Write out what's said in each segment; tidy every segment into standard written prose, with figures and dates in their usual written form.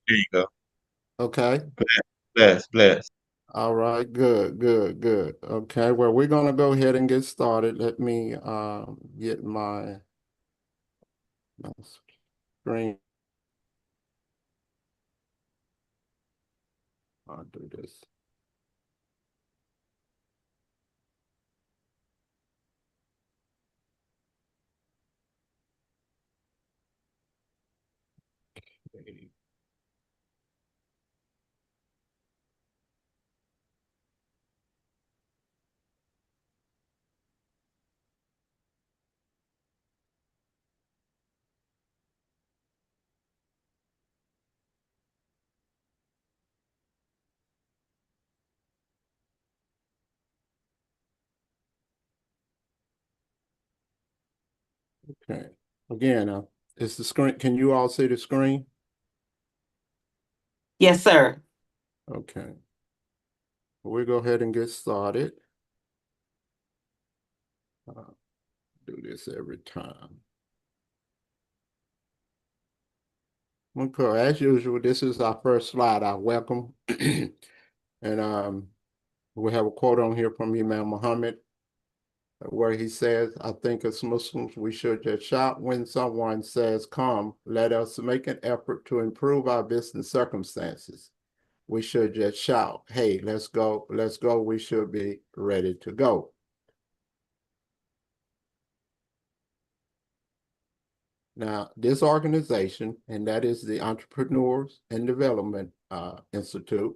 There you go. Okay. Bless, bless. All right. Good, good, good. Okay. Well, we're going to go ahead and get started. Let me get my screen. I'll do this. Okay. Again, is the screen, can you all see the screen? Yes, sir. Okay. We'll go ahead and get started. Uh, do this every time. Okay, as usual, this is our first slide. I welcome. And we have a quote on here from Imam Muhammad where he says, I think as Muslims, we should just shout when someone says, come, let us make an effort to improve our business circumstances. We should just shout, hey, let's go, let's go. We should be ready to go. Now, this organization, and that is the Entrepreneurs and Development Institute,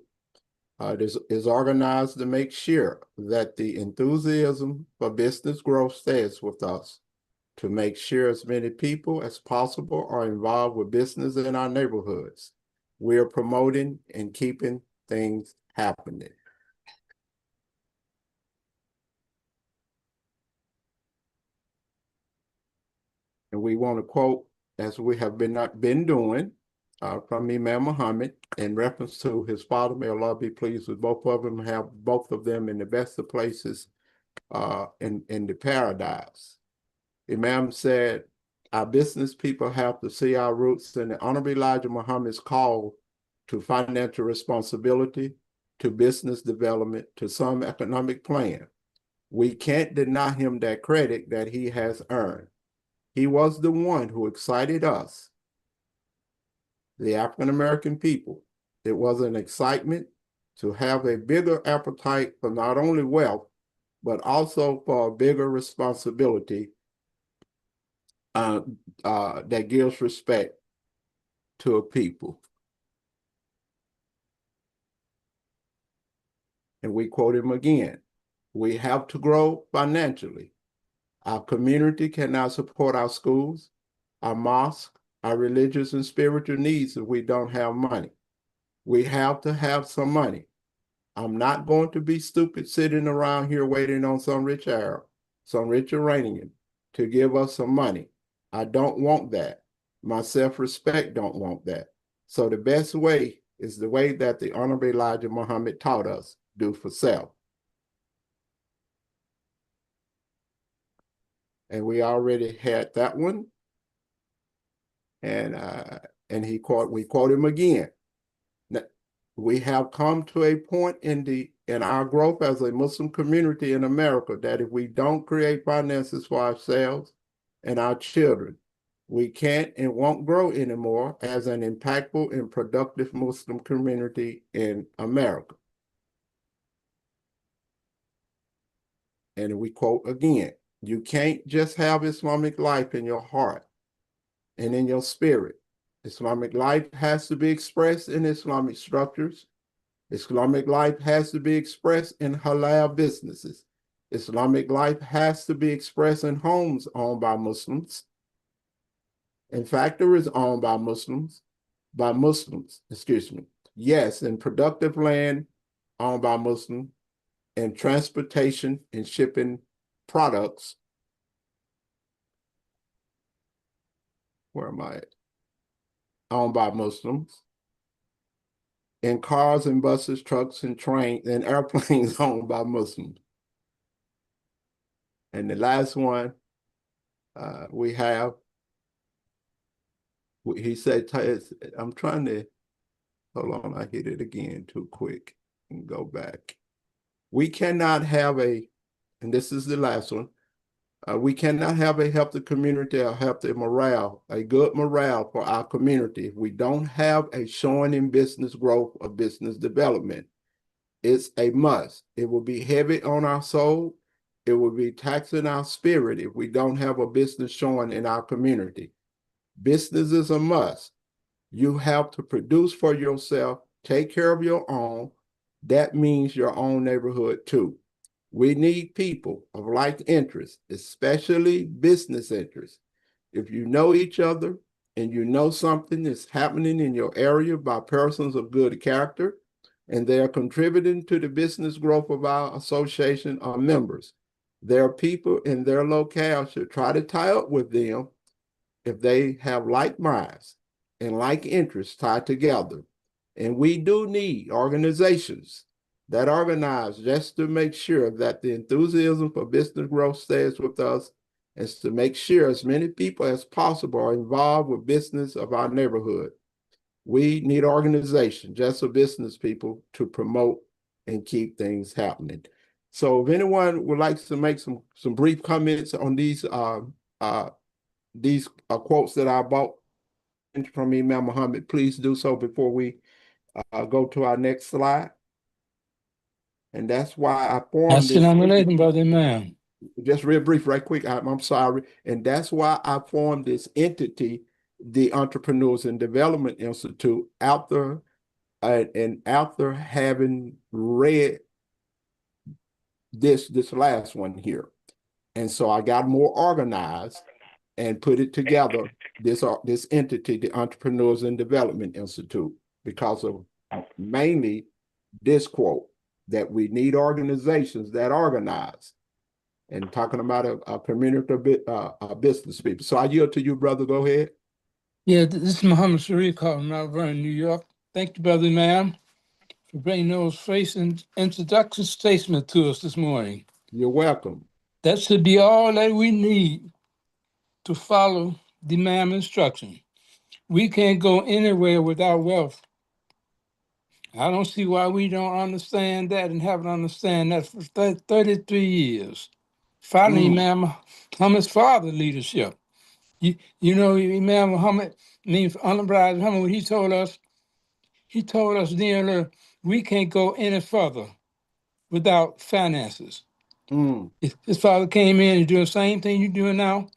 this is organized to make sure that the enthusiasm for business growth stays with us, to make sure as many people as possible are involved with business in our neighborhoods. We are promoting and keeping things happening. And we want to quote, as we have been doing, from Imam Muhammad in reference to his father. May Allah be pleased with both of them, have both of them in the best of places in the paradise. Imam said, our business people have to see our roots in the Honorable Elijah Muhammad's call to financial responsibility, to business development, to some economic plan. We can't deny him that credit that he has earned. He was the one who excited us, the African American people. It was an excitement to have a bigger appetite for not only wealth, but also for a bigger responsibility uh, that gives respect to a people. And we quote him again. We have to grow financially. Our community cannot support our schools, our mosques, our religious and spiritual needs if we don't have money. We have to have some money. I'm not going to be stupid sitting around here waiting on some rich Arab, some rich Iranian to give us some money. I don't want that. My self-respect don't want that. So the best way is the way that the Honorable Elijah Muhammad taught us, do for self. And we already had that one. And we quote him again. We have come to a point in our growth as a Muslim community in America that if we don't create finances for ourselves and our children, we can't and won't grow anymore as an impactful and productive Muslim community in America. And we quote again, you can't just have Islamic life in your heart and in your spirit. Islamic life has to be expressed in Islamic structures. Islamic life has to be expressed in halal businesses. Islamic life has to be expressed in homes owned by Muslims, in factories owned by Muslims, excuse me. Yes, in productive land owned by Muslims, and transportation and shipping products. Where am I at? Owned by Muslims. In cars and buses, trucks and trains and airplanes owned by Muslims. And the last one he said, I'm trying to Hold on, I hit it again too quick and go back. We cannot have and this is the last one, we cannot have a healthy community or healthy morale, a good morale for our community if we don't have a showing in business growth or business development. It's a must. It will be heavy on our soul. It will be taxing our spirit if we don't have a business showing in our community. Business is a must. You have to produce for yourself, take care of your own. That means your own neighborhood too. We need people of like interests, especially business interests. If you know each other and you know something is happening in your area by persons of good character, and they are contributing to the business growth of our association or members, there are people in their locale should try to tie up with them if they have like minds and like interests tied together. And we do need organizations that organize just to make sure that the enthusiasm for business growth stays with us, and to make sure as many people as possible are involved with business of our neighborhood. We need organization, just for business people, to promote and keep things happening. So if anyone would like to make some brief comments on these quotes that I bought from Imam Muhammad, please do so before we go to our next slide. And that's why I formed this. Assalamu alaikum, brother Imam. Just real brief, right quick. I'm sorry. And that's why I formed this entity, the Entrepreneurs and Development Institute, after having read this last one here. And so I got more organized and put it together, this entity, the Entrepreneurs and Development Institute, because of mainly this quote, that we need organizations that organize, and talking about a community of business people. So I yield to you, brother. Go ahead. Yeah, this is Muhammad Sharif calling Mount Vernon, New York. Thank you, brother Imam, for bringing those face and introduction statements to us this morning. You're welcome. That should be all that we need to follow the Imam instruction. We can't go anywhere without wealth. I don't see why we don't understand that and haven't understand that for 33 years. Following Imam Muhammad's father leadership. You know, Imam Muhammad, Muhammad, when he told us then, we can't go any further without finances. His father came in and doing the same thing you're doing now.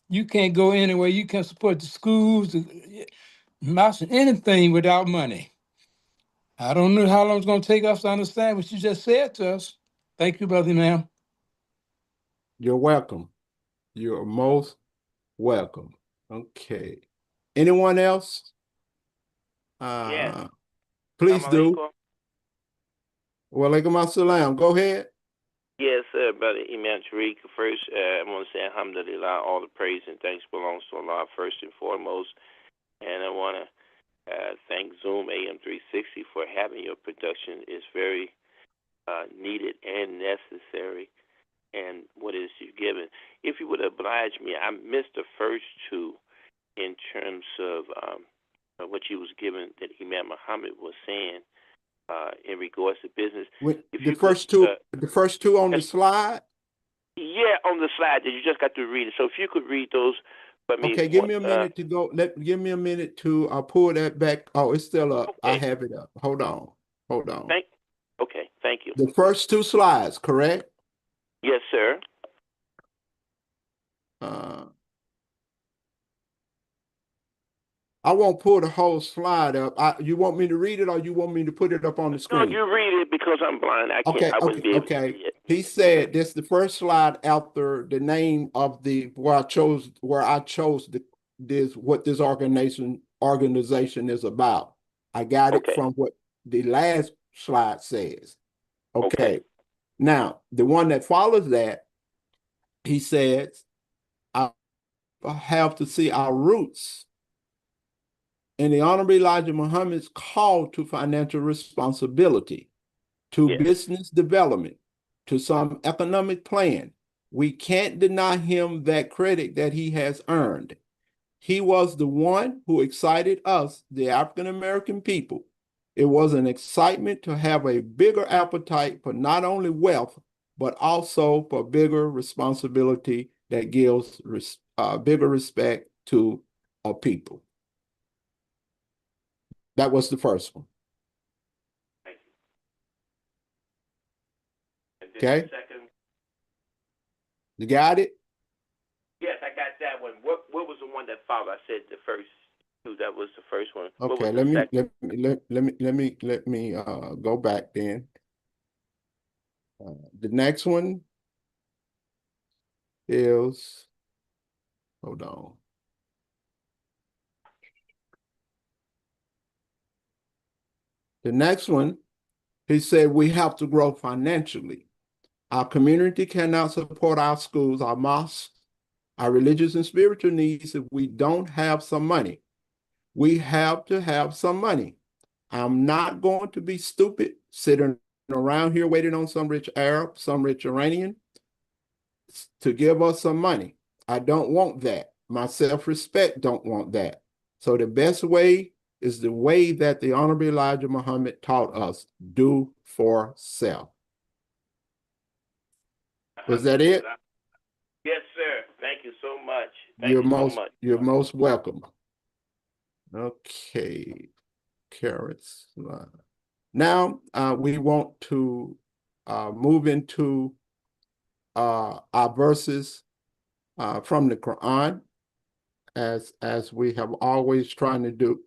You can't go anywhere. You can't support the schools, the anything without money. I don't know how long it's going to take us to understand what you just said to us. Thank you, brother, ma'am. You're welcome. You're most welcome. Okay. Anyone else? Yes. Please do. Wa alaikum assalam. Go ahead. Yes, sir, brother Imam Tariq. First, I want to say alhamdulillah, all the praise and thanks belongs to Allah first and foremost. And I want to thank Zoom AM 360 for having your production. It's very needed and necessary, and what is you given. If you would oblige me, I missed the first two in terms of what you was given that Imam Muhammad was saying in regards to business. The first two on the slide? Yeah, on the slide. You just got to read it. So if you could read those for me. Okay, give me a minute to go. Give me a minute to pull that back. Oh, it's still up. Okay. I have it up. Hold on. Okay, thank you. The first two slides, correct? Yes, sir. I won't pull the whole slide up. You want me to read it, or you want me to put it up on the screen? No, you read it because I'm blind. I can't. I wouldn't be able to see it. He said this is the first slide after the name of where I chose what this organization is about. I got it from what the last slide says. Okay. Now, the one that follows that, he says, I have to see our roots in the Honorable Elijah Muhammad's call to financial responsibility, to business development, to some economic plan. We can't deny him that credit that he has earned. He was the one who excited us, the African American people, It was an excitement to have a bigger appetite for not only wealth, but also for bigger responsibility that gives bigger respect to a people. That was the first one. Thank you. And then Okay. the second. You got it? Yes, I got that one. What was the one that followed? I said the first two. That was the first one. What Okay, was the second? let me go back then. The next one is, hold on. The next one, he said we have to grow financially. Our community cannot support our schools, our mosques, our religious and spiritual needs if we don't have some money. We have to have some money. I'm not going to be stupid sitting around here waiting on some rich Arab, some rich Iranian to give us some money. I don't want that. My self-respect don't want that. So the best way is the way that the Honorable Elijah Muhammad taught us, do for self. Was that it? Yes, sir. Thank you so much. Thank you so much. You're most welcome. Okay, carrots. Now we want to move into our verses from the Quran, as we have always tried to do.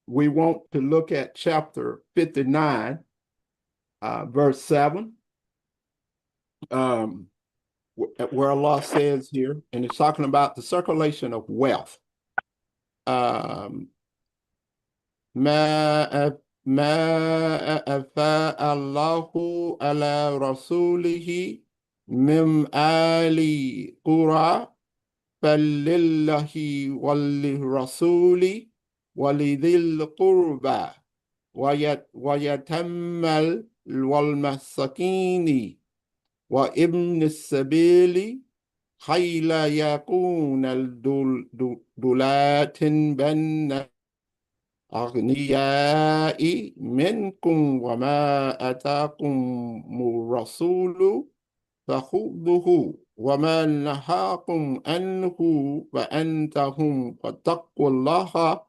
We want to look at chapter 59, verse 7, where Allah says here, and it's talking about the circulation of wealth. ما أفاء الله على رسوله من آل قرى فلله وللرسول ولذي القربى ويتم والمساكين وابن السبيل كي لا يكون دولات بين أغنياء منكم وما أتاكم الرسول فخذوه وما نهاكم عنه فأنتهم فاتقوا الله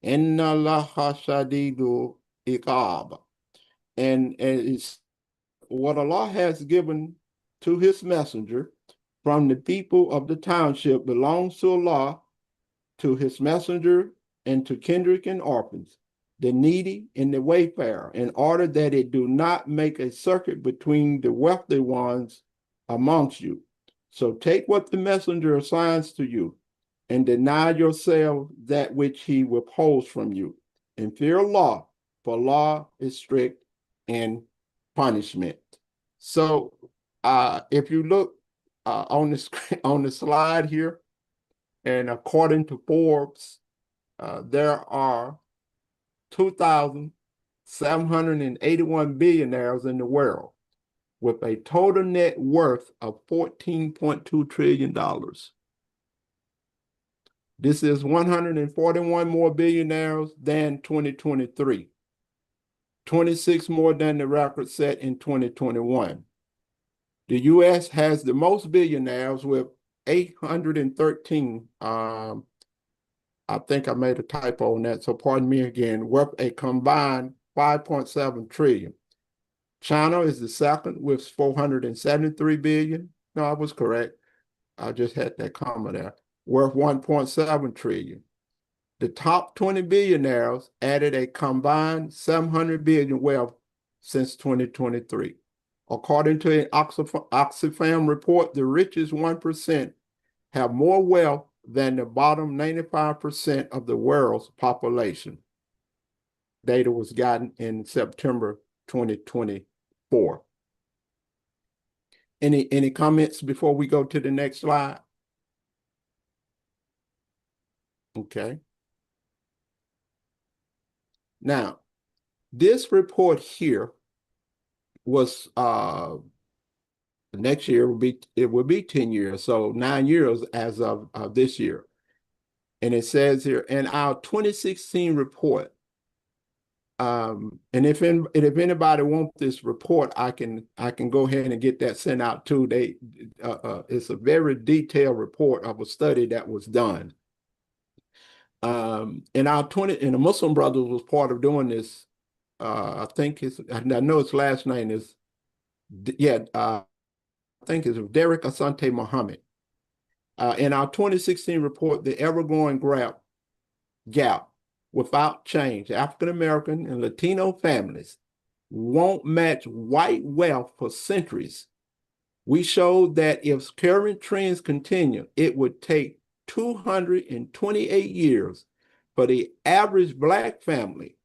إن الله شديد عقاب. And it's what Allah has given to his messenger from the people of the township belongs to Allah, to his messenger, and to kindred and orphans, the needy and the wayfarer, in order that it do not make a circuit between the wealthy ones amongst you. So take what the messenger assigns to you, and deny yourself that which he withholds from you, and fear Allah, for Allah is strict in punishment. So if you look on the slide here, and according to Forbes, there are 2,781 billionaires in the world with a total net worth of $14.2 trillion. This is 141 more billionaires than 2023, 26 more than the record set in 2021. The U.S. has the most billionaires with 813. I think I made a typo on that, so pardon me again, worth a combined 5.7 trillion. China is the second with 473 billion. No, I was correct. I just had that comma there. Worth 1.7 trillion. The top 20 billionaires added a combined 700 billion wealth since 2023. According to an Oxfam report, the richest 1% have more wealth than the bottom 95% of the world's population. Data was gotten in September 2024. Any comments before we go to the next slide? Okay. Now, this report here was next year will be 10 years, so 9 years as of this year. And it says here, in our 2016 report, and if anybody wants this report, I can go ahead and get that sent out too. It's a very detailed report of a study that was done. And the Muslim Brothers was part of doing this. I know his last name is, I think it's Derek Asante Muhammad. In our 2016 report, the ever-growing gap without change, African American and Latino families won't match white wealth for centuries. We showed that if current trends continue, it would take 228 years for the average Black family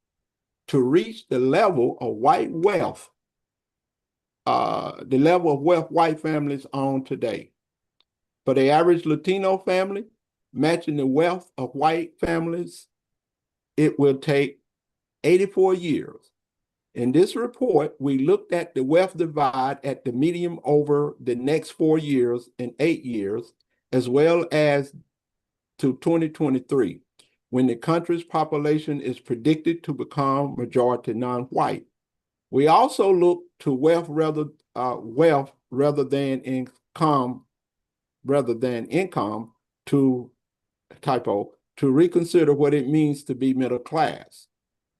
to reach the level of wealth white families own today. For the average Latino family, matching the wealth of white families, it will take 84 years. In this report, we looked at the wealth divide at the median over the next 4 years and 8 years, as well as to 2023, when the country's population is predicted to become majority non-white. We also looked to wealth rather than income to reconsider what it means to be middle class.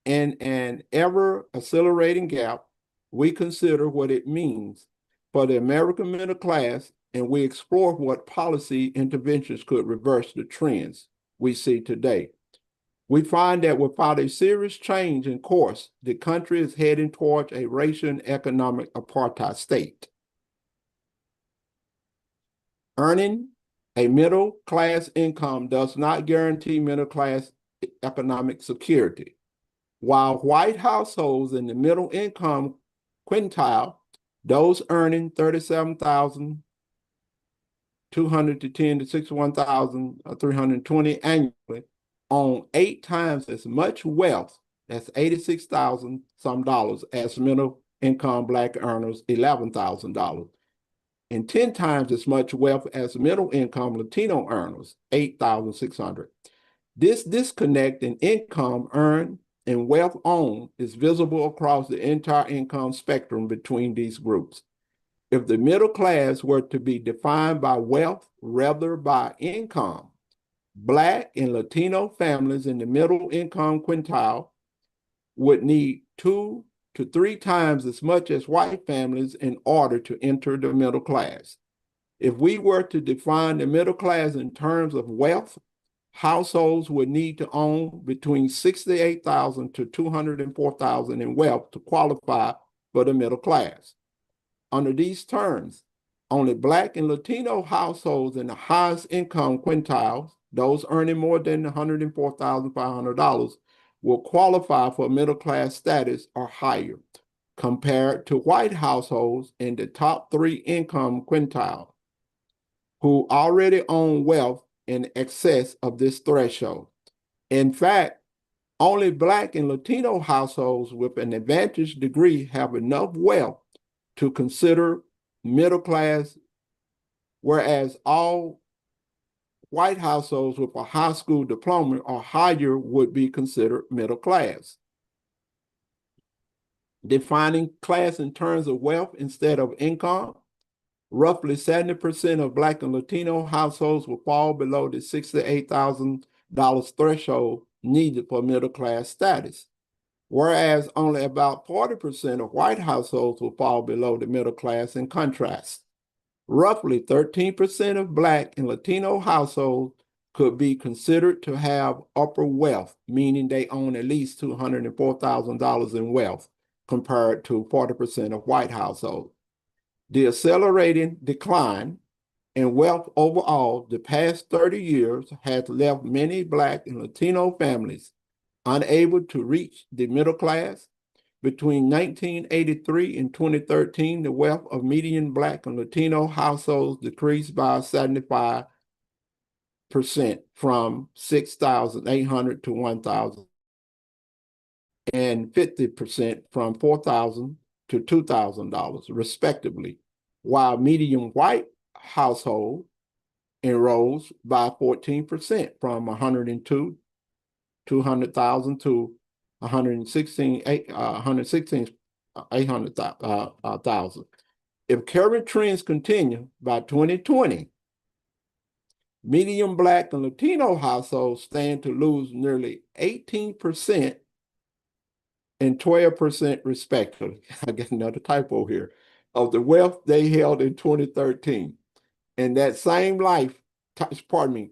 In an ever accelerating gap, we consider what it means for the American middle class, and we explore what policy interventions could reverse the trends we see today. We find that without a serious change in course, the country is heading towards a racial and economic apartheid state. Earning a middle class income does not guarantee middle class economic security. While white households in the middle income quintile, those earning $37,200 to $61,320 annually, own 8 times as much wealth, that's $86,000 some dollars, as middle income Black earners, $11,000, and 10 times as much wealth as middle income Latino earners, $8,600. This disconnect in income earned and wealth owned is visible across the entire income spectrum between these groups. If the middle class were to be defined by wealth rather by income, Black and Latino families in the middle income quintile would need 2 to 3 times as much as white families in order to enter the middle class. If we were to define the middle class in terms of wealth, households would need to own between $68,000 to $204,000 in wealth to qualify for the middle class. Under these terms, only Black and Latino households in the highest income quintiles, those earning more than $104,500, will qualify for middle class status or higher, compared to white households in the top 3 income quintile, who already own wealth in excess of this threshold. In fact, only Black and Latino households with an advantaged degree have enough wealth to consider middle class, whereas all white households with a high school diploma or higher would be considered middle class. Defining class in terms of wealth instead of income, roughly 70% of Black and Latino households will fall below the $68,000 threshold needed for middle class status, whereas only about 40% of white households will fall below the middle class in contrast. Roughly 13% of Black and Latino households could be considered to have upper wealth, meaning they own at least $204,000 in wealth, compared to 40% of white households. The accelerating decline in wealth overall the past 30 years has left many Black and Latino families unable to reach the middle class. Between 1983 and 2013, the wealth of median Black and Latino households decreased by 75% from $6,800 to $1,000, and 50% from $4,000 to $2,000, respectively, while median white household and rose by 14% from 200,000 to 800,000. If current trends continue, by 2020, medium Black and Latino households stand to lose nearly 18% and 12% respectively. I get another typo here, of the wealth they held in 2013. In that same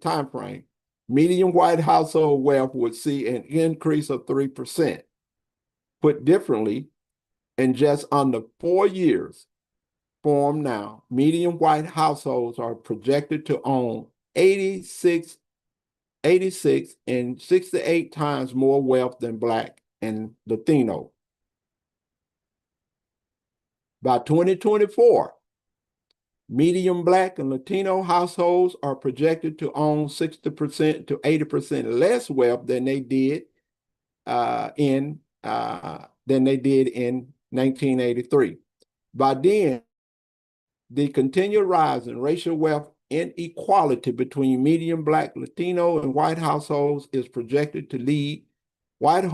time frame, median white household wealth would see an increase of 3%. Put differently, in just under 4 years from now, median white households are projected to own 86 and 68 times more wealth than Black and Latino. By 2024, median Black and Latino households are projected to own 60% to 80% less wealth than they did in 1983. By then, the continued rise in racial wealth inequality between median Black, Latino, and white households is projected to lead white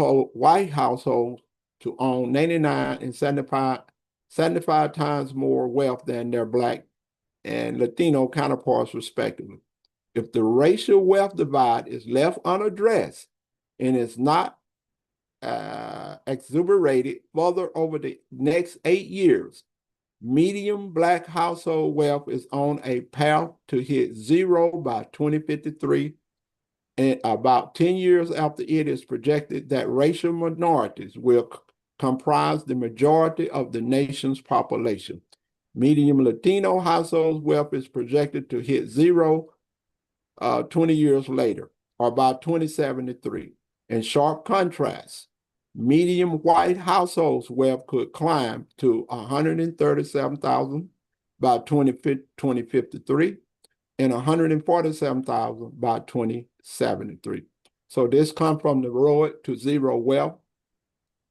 households to own 99 and 75 times more wealth than their Black and Latino counterparts, respectively. If the racial wealth divide is left unaddressed and is not exacerbated further over the next 8 years, median Black household wealth is on a path to hit zero by 2053, and about 10 years after it is projected that racial minorities will comprise the majority of the nation's population. Median Latino household wealth is projected to hit zero 20 years later, or by 2073. In sharp contrast, median white households wealth could climb to 137,000 by 2053 and 147,000 by 2073. So this comes from the road to zero wealth,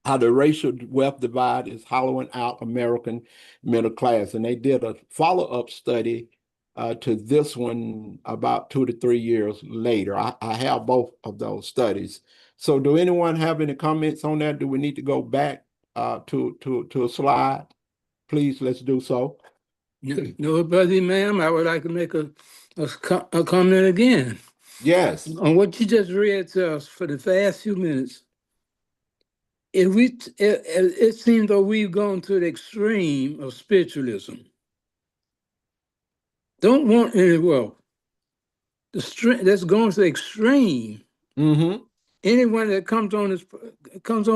how the racial wealth divide is hollowing out American middle class. And they did a follow-up study to this one about 2 to 3 years later. I have both of those studies. So do anyone have any comments on that? Do we need to go back to a slide? Please, let's do so. No, Brother Imam, I would like to make a comment again. Yes. On what you just read to us for the past few minutes. It seems that we've gone to the extreme of spiritualism. Don't want any wealth. That's going to the extreme. Mm-hmm. Anyone that comes on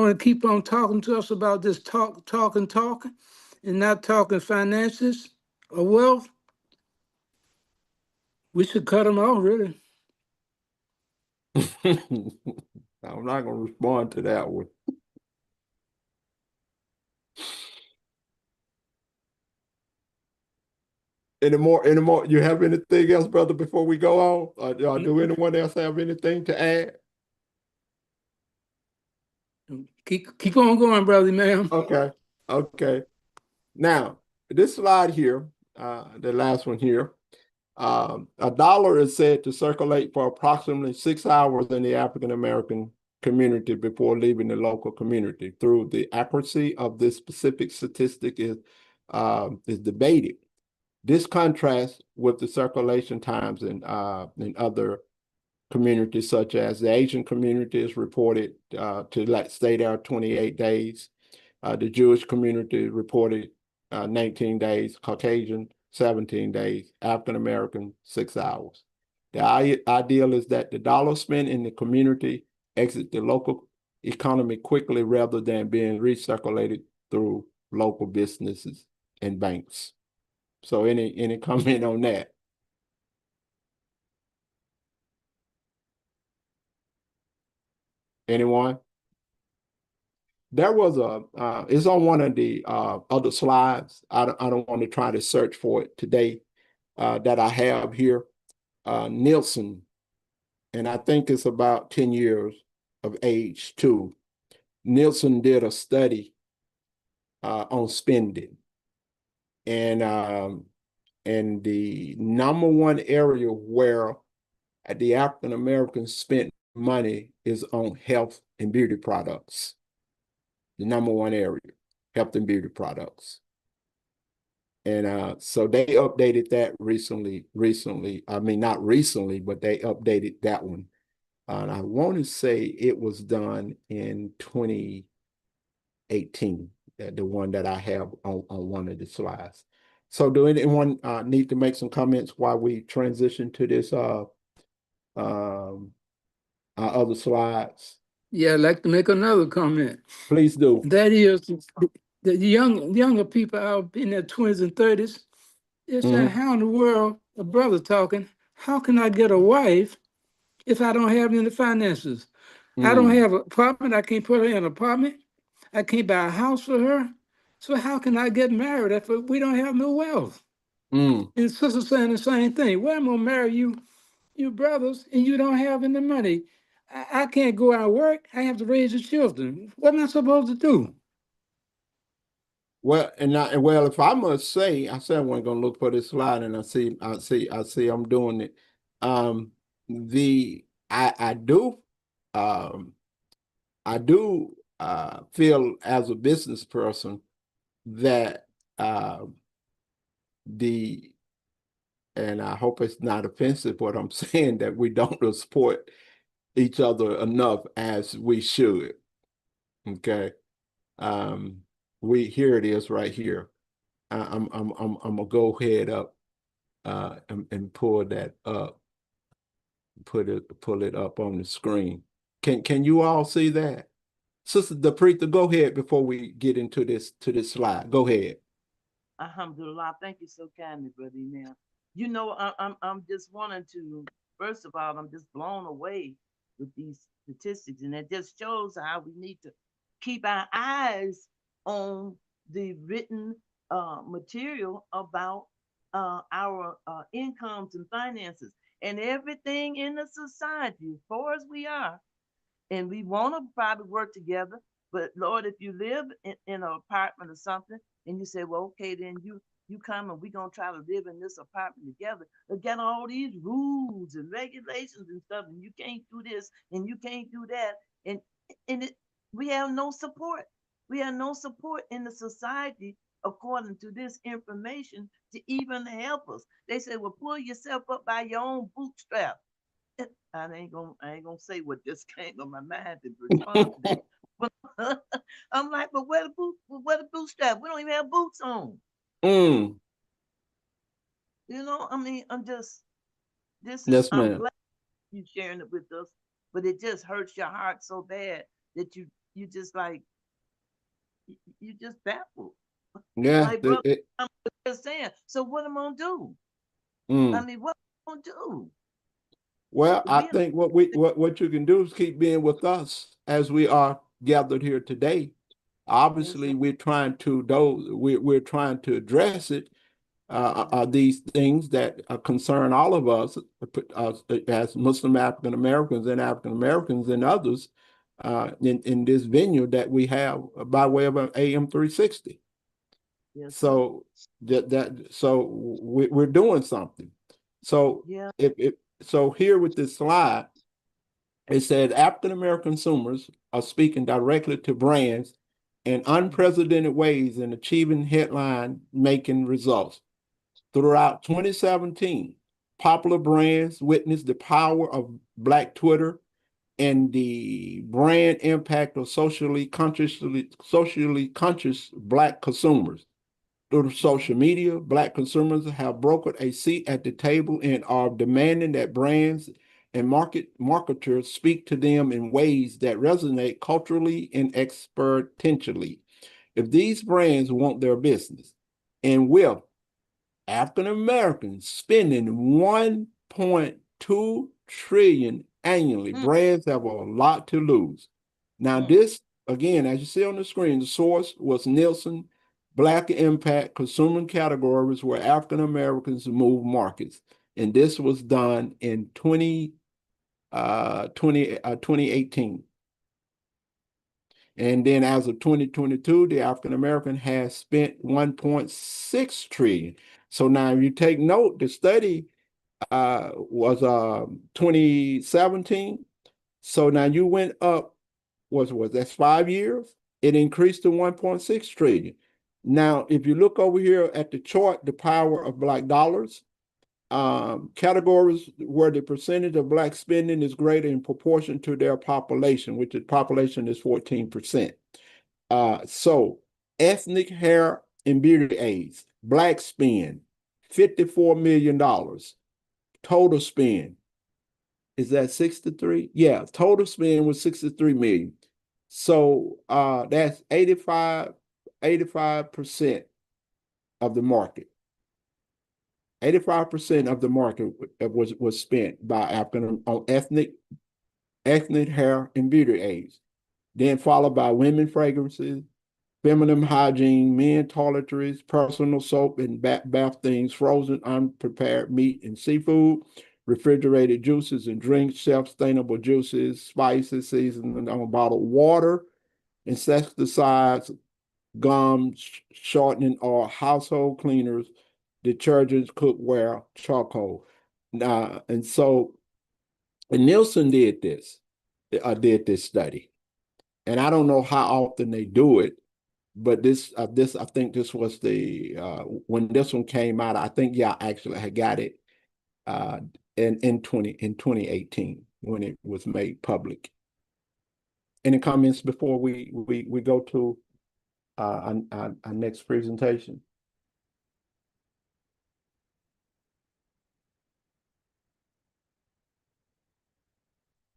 and keep on talking to us about this talking, and not talking finances or wealth, we should cut them off, really. I'm not going to respond to that one. Any more? You have anything else, brother, before we go on? Do anyone else have anything to add? Keep on going, brother, ma'am. Okay. Now, this slide here, the last one here, a dollar is said to circulate for approximately 6 hours in the African American community before leaving the local community. Through the accuracy of this specific statistic is debated. This contrasts with the circulation times in other communities, such as the Asian community is reported to stay there 28 days. The Jewish community reported 19 days, Caucasian 17 days, African American 6 hours. The ideal is that the dollar spent in the community exit the local economy quickly rather than being recirculated through local businesses and banks. So any comment on that? Anyone? There was it's on one of the other slides. I don't want to try to search for it today that I have here. Nielsen, and I think it's about 10 years of age too. Nielsen did a study on spending, and and the number one area where the African Americans spent money is on health and beauty products. The number one area, health and beauty products. And so they updated that recently. I mean, not recently, but they updated that one. And I want to say it was done in 2018, the one that I have on one of the slides. So do anyone need to make some comments while we transition to this other slides? Yeah, I'd like to make another comment. Please do. That is, the younger people out in their 20s and 30s, they're saying, how in the world, a brother talking, how can I get a wife if I don't have any finances? I don't have an apartment. I can't put her in an apartment. I can't buy a house for her. So how can I get married if we don't have no wealth? And sister saying the same thing. Well, I'm gonna marry you brothers, and you don't have any money. I can't go out and work. I have to raise the children. What am I supposed to do? Well, if I must say, I said I wasn't gonna look for this slide, and I see I'm doing it. I do feel as a business person that and I hope it's not offensive what I'm saying, that we don't support each other enough as we should. Okay. Here it is right here. I'm gonna go ahead up and pull that up, pull it up on the screen. Can you all see that? Sister Depreeta, go ahead before we get into this slide. Go ahead. Alhamdulillah, thank you so kindly, Brother Imam. You know, I'm just wanting to, first of all, I'm just blown away with these statistics, and it just shows how we need to keep our eyes on the written material about our incomes and finances and everything in the society, as far as we are. And we want to probably work together. But Lord, if you live in an apartment or something, and you say, well, okay, then you come and we're gonna try to live in this apartment together. They got all these rules and regulations and stuff, and you can't do this and you can't do that. And we have no support. We have no support in the society according to this information to even help us. They say, well, pull yourself up by your own bootstrap. I ain't gonna say what just came to my mind to respond to that. But I'm like, but where the bootstrap? We don't even have boots on. You know, I mean, Yes, I'm ma'am. glad you sharing it with us, but it just hurts your heart so bad that you just like you just baffled. Yeah. Like, bro, I'm just saying. So what am I gonna do? I mean, what am I gonna do? Well, I think what you can do is keep being with us as we are gathered here today. Obviously, we're trying to address it. These things that concern all of us as Muslim African Americans and others in this venue that we have by way of an AM 360. Yes, so we're doing something. So yeah. So here with this slide, it said African American consumers are speaking directly to brands in unprecedented ways and achieving headline making results. Throughout 2017, popular brands witnessed the power of Black Twitter and the brand impact of socially conscious Black consumers. Through social media, Black consumers have brokered a seat at the table and are demanding that brands and marketers speak to them in ways that resonate culturally and experientially. If these brands want their business, and with African Americans spending 1.2 trillion annually, brands have a lot to lose. Now, this, again, as you see on the screen, the source was Nielsen Black Impact Consumer Categories where African Americans move markets. And this was done in 2018. And then as of 2022, the African American has spent 1.6 trillion. So now you take note, the study was 2017. So now you went up, that's 5 years? It increased to 1.6 trillion. Now, if you look over here at the chart, the power of Black dollars, categories where the percentage of Black spending is greater in proportion to their population, which the population is 14%. So ethnic hair and beauty aids, Black spend, $54 million. Total spend, is that 63? Yeah, total spend was 63 million. So that's 85% of the market. 85% of the market was spent by African on ethnic hair and beauty aids. Then followed by women fragrances, feminine hygiene, men toiletries, personal soap and bath things, frozen unprepared meat and seafood, refrigerated juices and drinks, self-sustainable juices, spices, seasoned on bottled water, insecticides, gums, shortening, or household cleaners, detergents, cookware, charcoal. And so Nielsen did this study. And I don't know how often they do it, but I think this was the when this one came out. I think y'all actually had got it in 2018 when it was made public. Any comments before we go to our next presentation?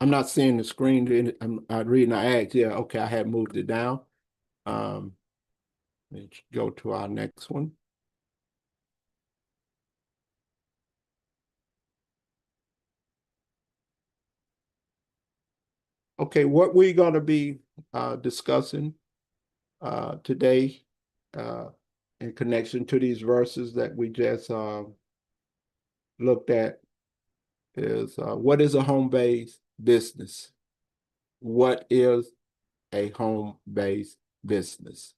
I'm not seeing the screen. I'm reading I asked. Yeah, okay, I had moved it down. Let's go to our next one. Okay, what we're going to be discussing today in connection to these verses that we just looked at is what is a home-based business? What is a home-based business?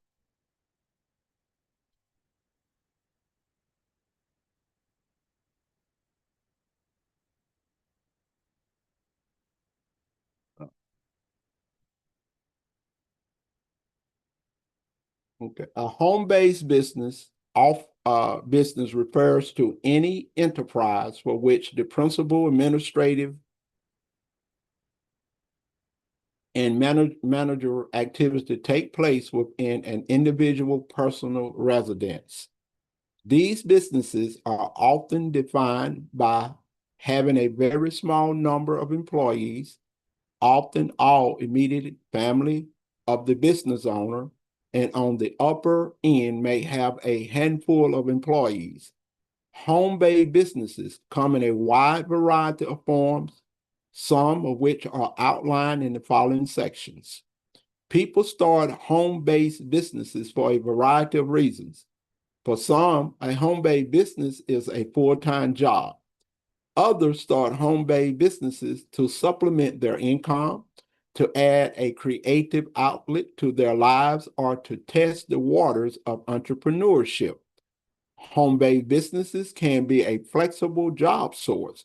Okay, a home-based business business refers to any enterprise for which the principal administrative and manager activities take place within an individual personal residence. These businesses are often defined by having a very small number of employees, often all immediate family of the business owner, and on the upper end may have a handful of employees. Home-based businesses come in a wide variety of forms, some of which are outlined in the following sections. People start home-based businesses for a variety of reasons. For some, a home-based business is a full-time job. Others start home-based businesses to supplement their income, to add a creative outlet to their lives, or to test the waters of entrepreneurship. Home-based businesses can be a flexible job source,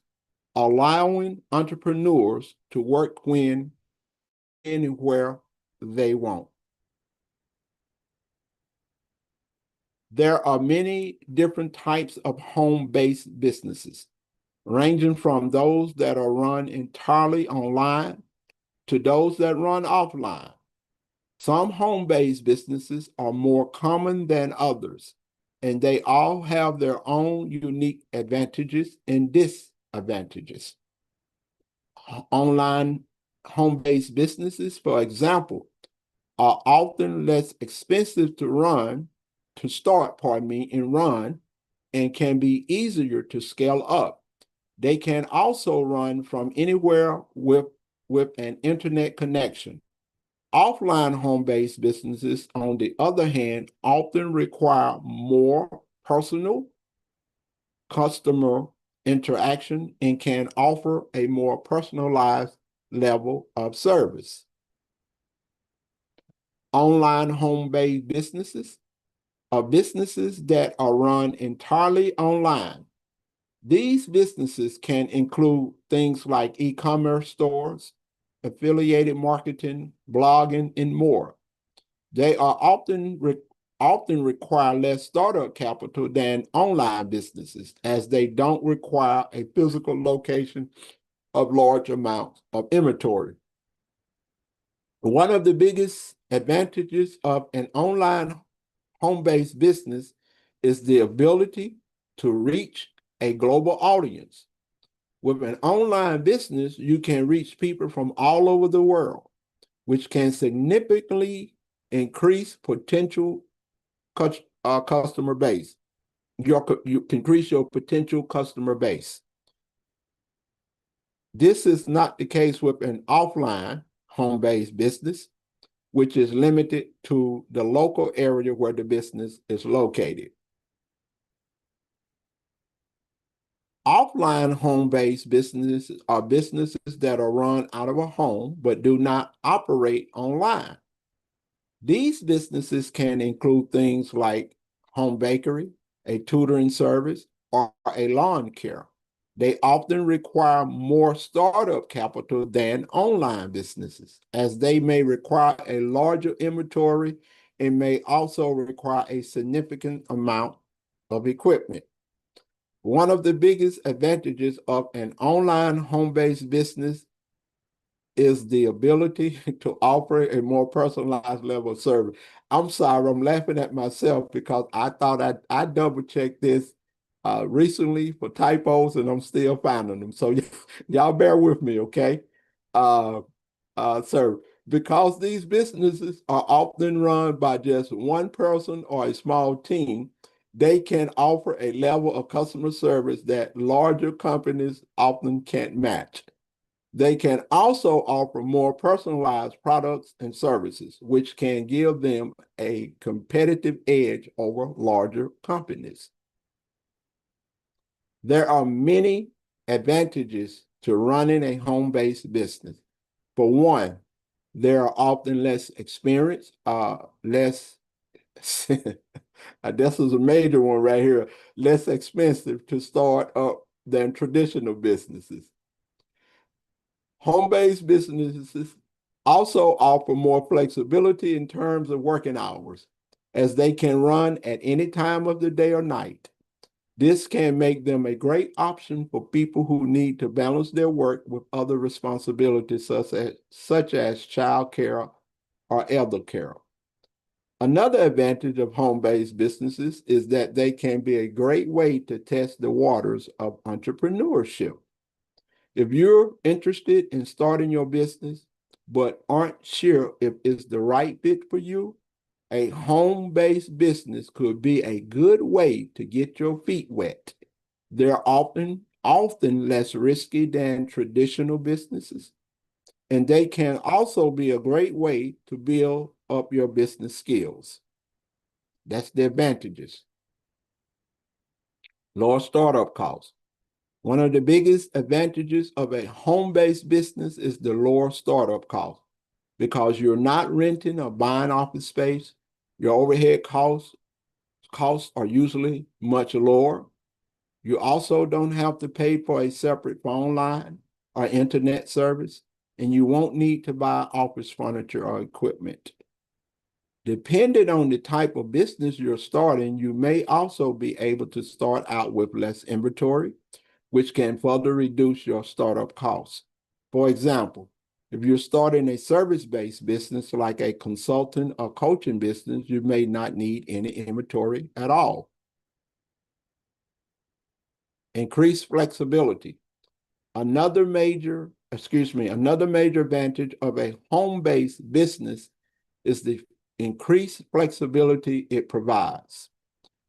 allowing entrepreneurs to work when, anywhere they want. There are many different types of home-based businesses, ranging from those that are run entirely online to those that run offline. Some home-based businesses are more common than others, and they all have their own unique advantages and disadvantages. Online home-based businesses, for example, are often less expensive to start, and run, and can be easier to scale up. They can also run from anywhere with an internet connection. Offline home-based businesses, on the other hand, often require more personal customer interaction and can offer a more personalized level of service. Online home-based businesses are businesses that are run entirely online. These businesses can include things like e-commerce stores, affiliated marketing, blogging, and more. They are often require less startup capital than online businesses, as they don't require a physical location of large amounts of inventory. One of the biggest advantages of an online home-based business is the ability to reach a global audience. With an online business, you can reach people from all over the world, which can significantly increase potential customer base. You can increase your potential customer base. This is not the case with an offline home-based business, which is limited to the local area where the business is located. Offline home-based businesses are businesses that are run out of a home but do not operate online. These businesses can include things like home bakery, a tutoring service, or a lawn care. They often require more startup capital than online businesses, as they may require a larger inventory and may also require a significant amount of equipment. One of the biggest advantages of an online home-based business is the ability to offer a more personalized level of service. I'm sorry, I'm laughing at myself because I thought I double-checked this recently for typos, and I'm still finding them. So y'all bear with me, okay? Sir, because these businesses are often run by just one person or a small team, they can offer a level of customer service that larger companies often can't match. They can also offer more personalized products and services, which can give them a competitive edge over larger companies. There are many advantages to running a home-based business. For one, there are often less experience, less, this is a major one right here, less expensive to start up than traditional businesses. Home-based businesses also offer more flexibility in terms of working hours, as they can run at any time of the day or night. This can make them a great option for people who need to balance their work with other responsibilities such as child care or elder care. Another advantage of home-based businesses is that they can be a great way to test the waters of entrepreneurship. If you're interested in starting your business but aren't sure if it's the right fit for you, a home-based business could be a good way to get your feet wet. They're often less risky than traditional businesses, and they can also be a great way to build up your business skills. That's the advantages. Lower startup costs. One of the biggest advantages of a home-based business is the lower startup cost, because you're not renting or buying office space. Your overhead costs are usually much lower. You also don't have to pay for a separate phone line or internet service, and you won't need to buy office furniture or equipment. Depending on the type of business you're starting, you may also be able to start out with less inventory, which can further reduce your startup costs. For example, if you're starting a service-based business like a consulting or coaching business, you may not need any inventory at all. Increased flexibility. Another major advantage of a home-based business is the increased flexibility it provides.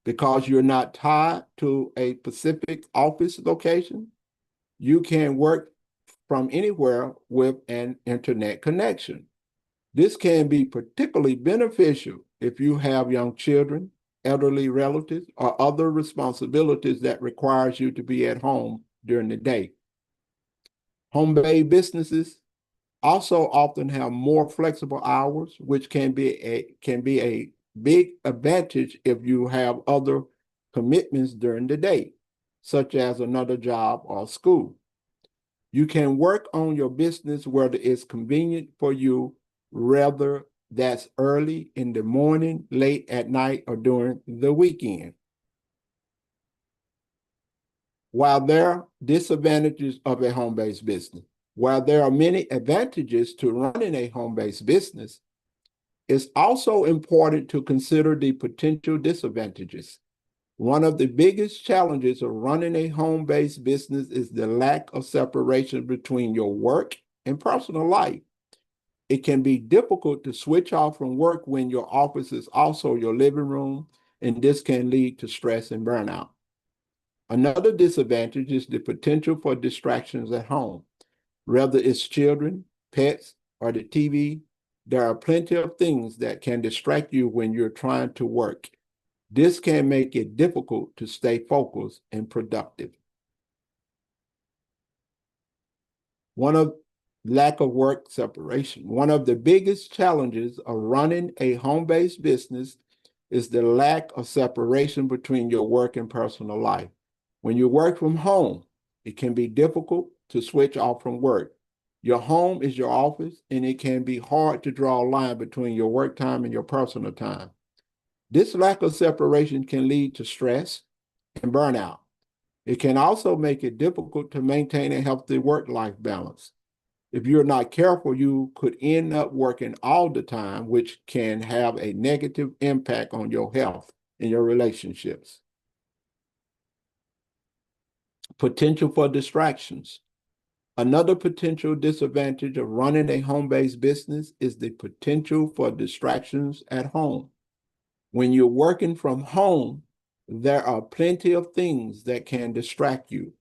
Because you're not tied to a specific office location, you can work from anywhere with an internet connection. This can be particularly beneficial if you have young children, elderly relatives, or other responsibilities that requires you to be at home during the day. Home-based businesses also often have more flexible hours, which can be a big advantage if you have other commitments during the day, such as another job or school. You can work on your business whether it's convenient for you, whether that's early in the morning, late at night, or during the weekend. While there are disadvantages of a home-based business, while there are many advantages to running a home-based business, it's also important to consider the potential disadvantages. One of the biggest challenges of running a home-based business is the lack of separation between your work and personal life. It can be difficult to switch off from work when your office is also your living room, and this can lead to stress and burnout. Another disadvantage is the potential for distractions at home. Whether it's children, pets, or the TV, there are plenty of things that can distract you when you're trying to work. This can make it difficult to stay focused and productive. Lack of work separation. One of the biggest challenges of running a home-based business is the lack of separation between your work and personal life. When you work from home, it can be difficult to switch off from work. Your home is your office, and it can be hard to draw a line between your work time and your personal time. This lack of separation can lead to stress and burnout. It can also make it difficult to maintain a healthy work-life balance. If you're not careful, you could end up working all the time, which can have a negative impact on your health and your relationships. Potential for distractions. Another potential disadvantage of running a home-based business is the potential for distractions at home. When you're working from home, there are plenty of things that can distract you.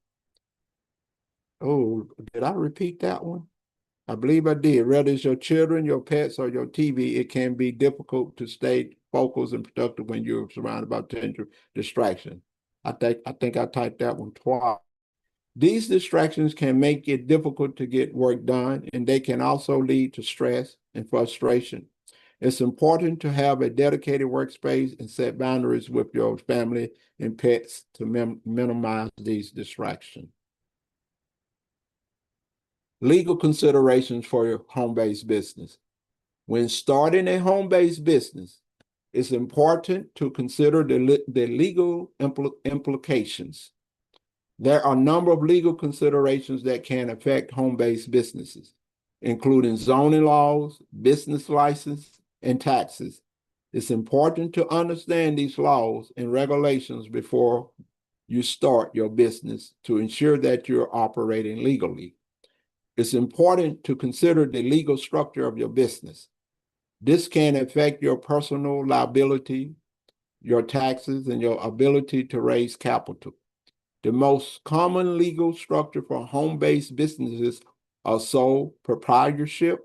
Oh, did I repeat that one? I believe I did. Whether it's your children, your pets, or your TV, it can be difficult to stay focused and productive when you're surrounded by potential distraction. I think I typed that one twice. These distractions can make it difficult to get work done, and they can also lead to stress and frustration. It's important to have a dedicated workspace and set boundaries with your family and pets to minimize these distractions. Legal considerations for your home-based business. When starting a home-based business, it's important to consider the legal implications. There are a number of legal considerations that can affect home-based businesses, including zoning laws, business license, and taxes. It's important to understand these laws and regulations before you start your business to ensure that you're operating legally. It's important to consider the legal structure of your business. This can affect your personal liability, your taxes, and your ability to raise capital. The most common legal structure for home-based businesses are sole proprietorship,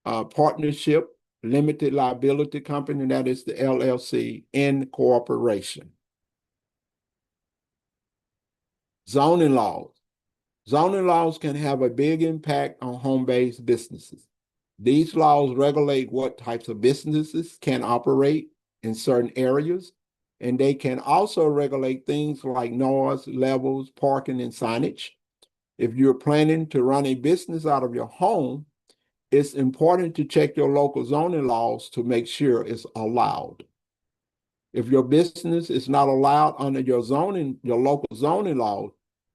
partnership, limited liability company, that is the LLC, and corporation. Zoning laws. Zoning laws can have a big impact on home-based businesses. These laws regulate what types of businesses can operate in certain areas, and they can also regulate things like noise levels, parking, and signage. If you're planning to run a business out of your home, it's important to check your local zoning laws to make sure it's allowed. If your business is not allowed under your local zoning law,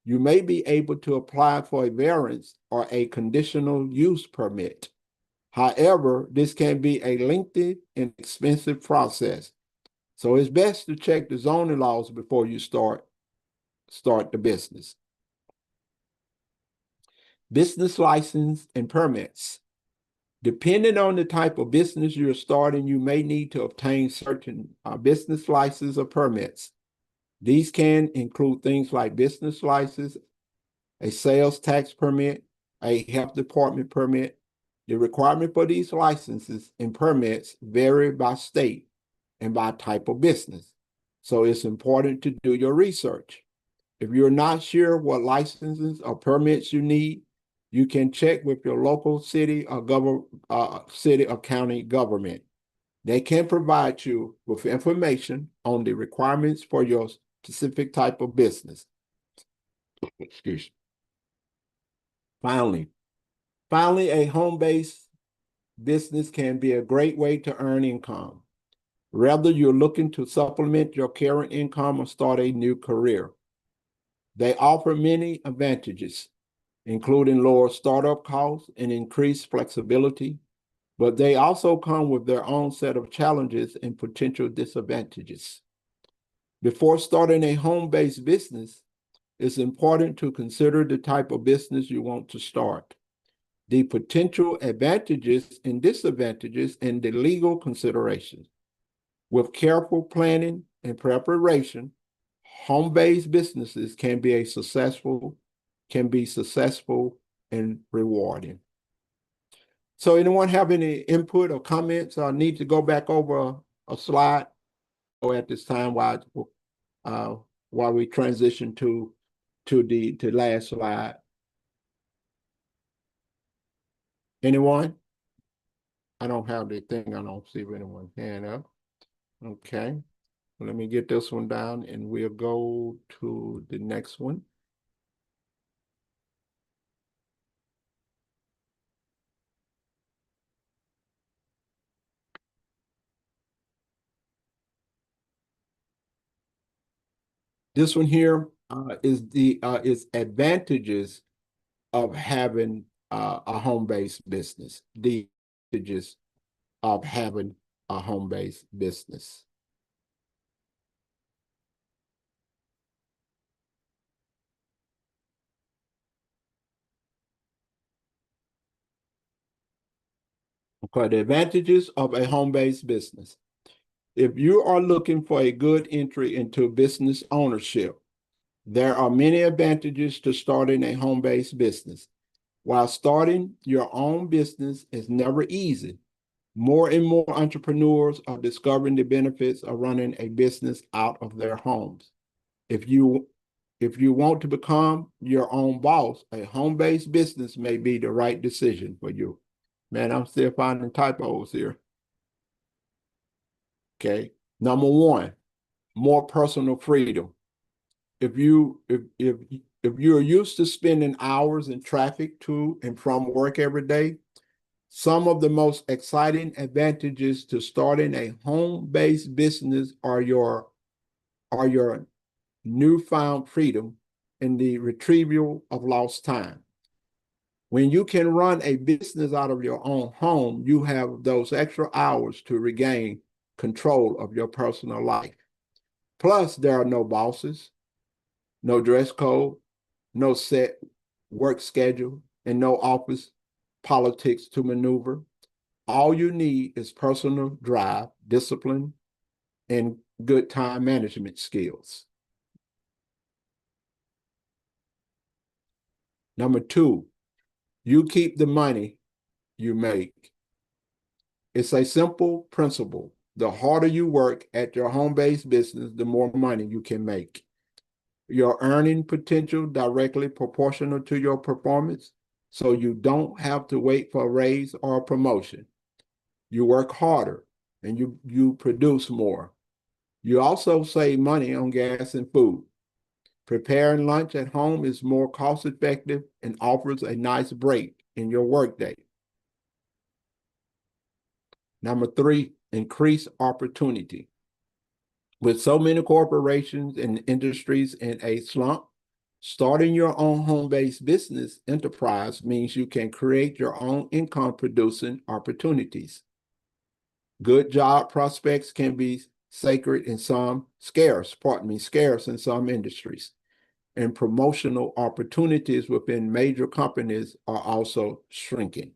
you may be able to apply for a variance or a conditional use permit. However, this can be a lengthy and expensive process. So it's best to check the zoning laws before you start the business. Business license and permits. Depending on the type of business you're starting, you may need to obtain certain business licenses or permits. These can include things like business license, a sales tax permit, a health department permit. The requirement for these licenses and permits vary by state and by type of business. So it's important to do your research. If you're not sure what licenses or permits you need, You can check with your local city or county government. They can provide you with information on the requirements for your specific type of business. Excuse me. Finally, a home-based business can be a great way to earn income. Whether you're looking to supplement your current income or start a new career. They offer many advantages, including lower startup costs and increased flexibility, but they also come with their own set of challenges and potential disadvantages. Before starting a home-based business, it's important to consider the type of business you want to start, the potential advantages and disadvantages, and the legal considerations. With careful planning and preparation, home-based businesses can be successful and rewarding. So anyone have any input or comments or need to go back over a slide or at this time while we transition to the last slide? Anyone? I don't have the thing. I don't see anyone's hand up. Okay. Let me get this one down and we'll go to the next one. This one here is advantages of having a home-based business. The advantages of having a home-based business. Okay, the advantages of a home-based business. If you are looking for a good entry into business ownership, there are many advantages to starting a home-based business. While starting your own business is never easy, more and more entrepreneurs are discovering the benefits of running a business out of their homes. If you want to become your own boss, a home-based business may be the right decision for you. Man, I'm still finding typos here. Okay. Number one, more personal freedom. If you're used to spending hours in traffic to and from work every day, some of the most exciting advantages to starting a home-based business are your newfound freedom and the retrieval of lost time. When you can run a business out of your own home, you have those extra hours to regain control of your personal life. Plus, there are no bosses, no dress code, no set work schedule, and no office politics to maneuver. All you need is personal drive, discipline, and good time management skills. Number two, you keep the money you make. It's a simple principle. The harder you work at your home-based business, the more money you can make. Your earning potential directly proportional to your performance, so you don't have to wait for a raise or a promotion. You work harder and you produce more. You also save money on gas and food. Preparing lunch at home is more cost-effective and offers a nice break in your workday. Number three, increase opportunity. With so many corporations and industries in a slump, starting your own home-based business enterprise means you can create your own income-producing opportunities. Good job prospects can be scarce in some industries. And promotional opportunities within major companies are also shrinking.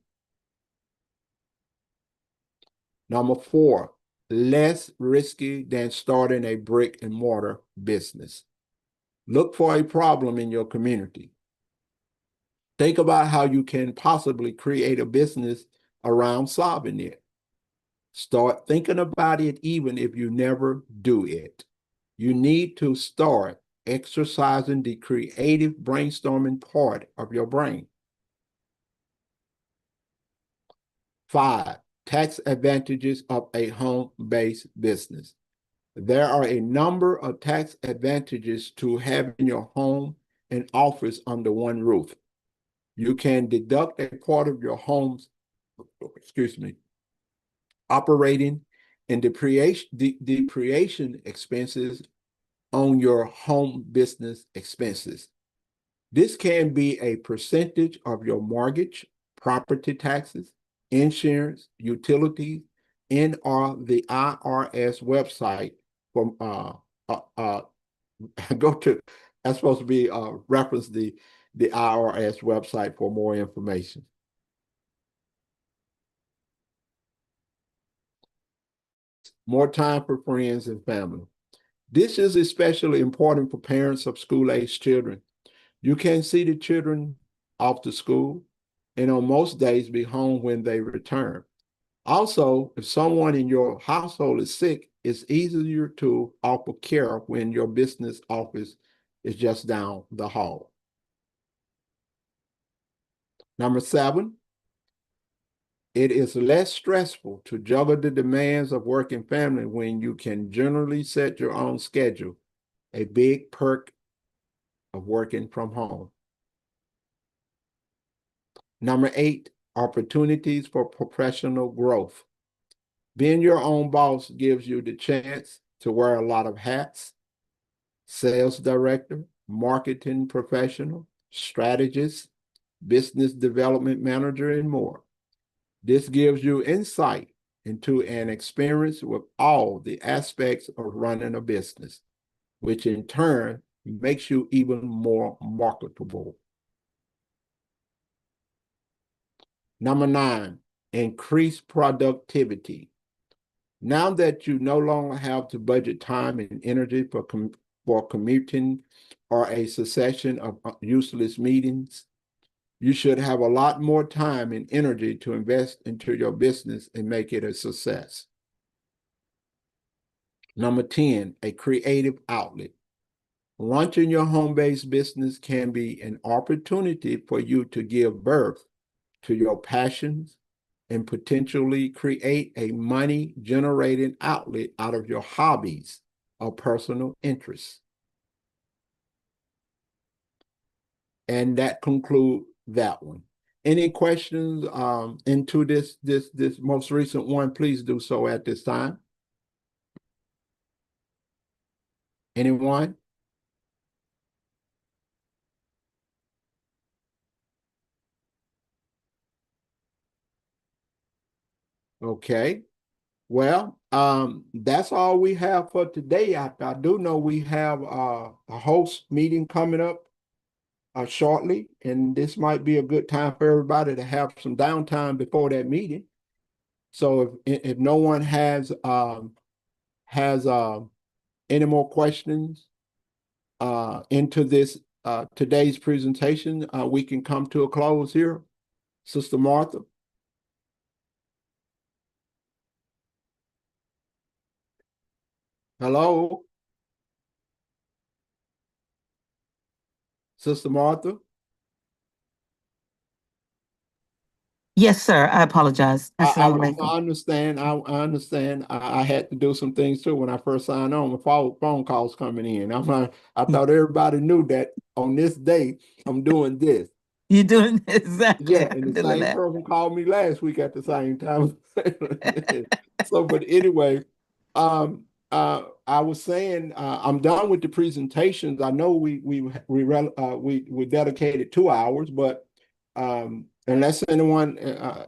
Number four, less risky than starting a brick and mortar business. Look for a problem in your community. Think about how you can possibly create a business around solving it. Start thinking about it even if you never do it. You need to start exercising the creative brainstorming part of your brain. 5, tax advantages of a home-based business. There are a number of tax advantages to having your home and office under one roof. You can deduct a part of your home's, operating and depreciation expenses on your home business expenses. This can be a percentage of your mortgage, property taxes, insurance, utilities, and or the IRS website from go to, that's supposed to be reference the IRS website for more information. More time for friends and family. This is especially important for parents of school-aged children. You can see the children off to school and on most days be home when they return. Also, if someone in your household is sick, it's easier to offer care when your business office is just down the hall. Number 7, it is less stressful to juggle the demands of work and family when you can generally set your own schedule, a big perk of working from home. Number 8, opportunities for professional growth. Being your own boss gives you the chance to wear a lot of hats: sales director, marketing professional, strategist, business development manager, and more. This gives you insight into an experience with all the aspects of running a business, which in turn makes you even more marketable. Number 9, increase productivity. Now that you no longer have to budget time and energy for commuting or a succession of useless meetings, you should have a lot more time and energy to invest into your business and make it a success. Number 10, a creative outlet. Launching your home-based business can be an opportunity for you to give birth to your passions and potentially create a money-generating outlet out of your hobbies or personal interests. And that concludes that one. Any questions into this most recent one, please do so at this time. Anyone? Okay. Well, that's all we have for today. I do know we have a host meeting coming up shortly, and this might be a good time for everybody to have some downtime before that meeting. So if no one has any more questions into this today's presentation, we can come to a close here. Sister Martha. Hello? Sister Martha? Yes, sir. I apologize. I Assalamu understand. I understand. I had to do some things too when I first signed on. With phone calls coming in. I thought everybody knew that on this day I'm doing this. You're doing exactly. Yeah, and the same person called me last week at the same time. So, but anyway, I was saying I'm done with the presentations. I know we dedicated 2 hours, but unless anyone,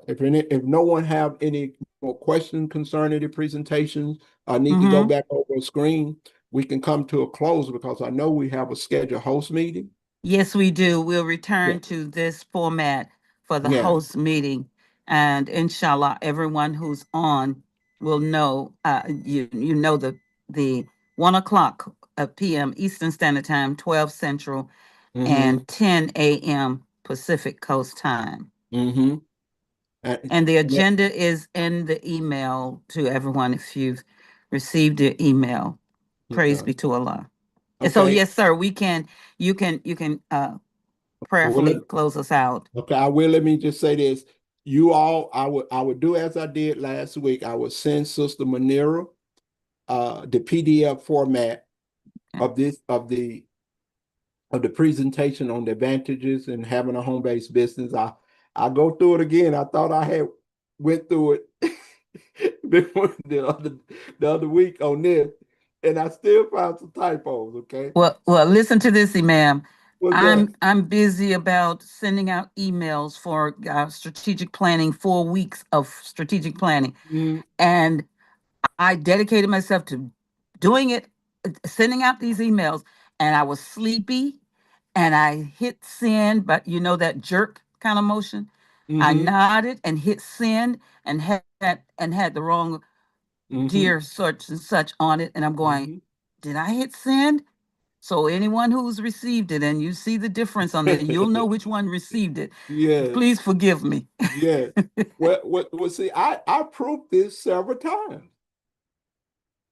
if no one have any more questions concerning the presentations, I need to go back over the screen. We can come to a close because I know we have a scheduled host meeting. Yes, we do. We'll return to this format for the host meeting, and inshallah, everyone who's on will know. You know the 1:00 p.m. Eastern Standard Time, 12 Central, and 10 a.m. Pacific Coast Time. And the agenda is in the email to everyone if you've received the email. Praise be to Allah. And so, yes, sir, you can prayerfully close us out. Okay, I will. Let me just say this. you all, I would do as I did last week. I would send Sister Manira the PDF format of the presentation on the advantages and having a home-based business. I go through it again. I thought I had went through it before the other week on this, and I still found some typos. Okay. Well, listen to this, Imam. What's that? I'm busy about sending out emails for strategic planning, 4 weeks of strategic planning, and I dedicated myself to doing it, sending out these emails, and I was sleepy, and I hit send, but you know that jerk kind of motion. I nodded and hit send and had the wrong dear such and such on it, and I'm going, did I hit send? So anyone who's received it and you see the difference on there, you'll know which one received it. Yeah. Please forgive me. Yeah. Well, see, I proved this several times.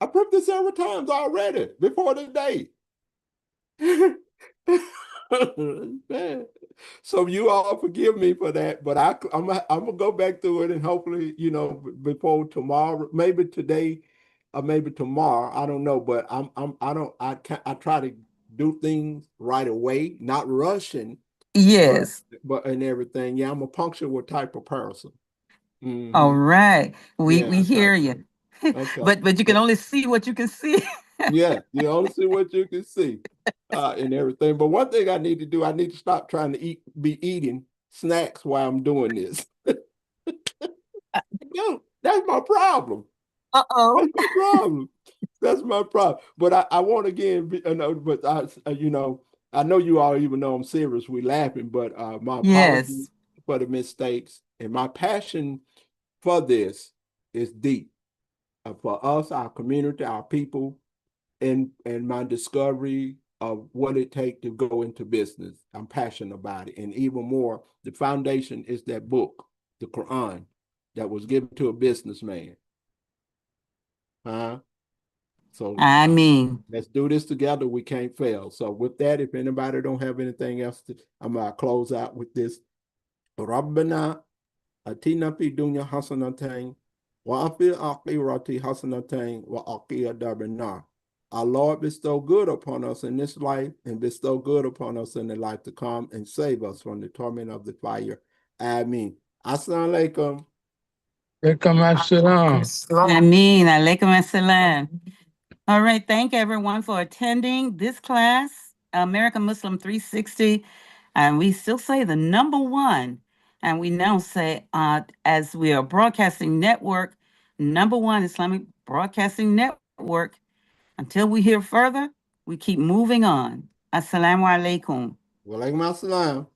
I proved this several times already before the date. Man. So you all forgive me for that, but I'm gonna go back through it and hopefully, before tomorrow, maybe today, or maybe tomorrow. I don't know, but I try to do things right away, not rushing. Yes. But and everything. Yeah, I'm a punctual type of person. All right. We Yeah, hear you. okay. But you can only see what you can see. Yeah, you only see what you can see, and everything. But one thing I need to do, I need to stop trying to be eating snacks while I'm doing this. No, that's my problem. Uh-oh. That's my problem. That's my problem. But I want again, but I know you all even know I'm serious. We laughing, but my apologies Yes. for the mistakes, and my passion for this is deep. For us, our community, our people, and my discovery of what it takes to go into business. I'm passionate about it. And even more, the foundation is that book, the Quran, that was given to a businessman. So I mean, let's do this together. We can't fail. So with that, if anybody don't have anything else, I'm gonna close out with this. Rabbana atina fi dunya hasanatan wa fil akhirati hasanatan wa qina adhaban nar. Our Lord bestow good upon us in this life and bestow good upon us in the life to come and save us from the torment of the fire. Ameen. Assalamu alaikum. Alaikum assalam. All right, thank everyone for attending this class, American Muslim 360. And we still say the number one. And we now say, as we are broadcasting network, number one Islamic Broadcasting Network. Until we hear further, we keep moving on. Assalamu alaikum. Wa alaikum assalam.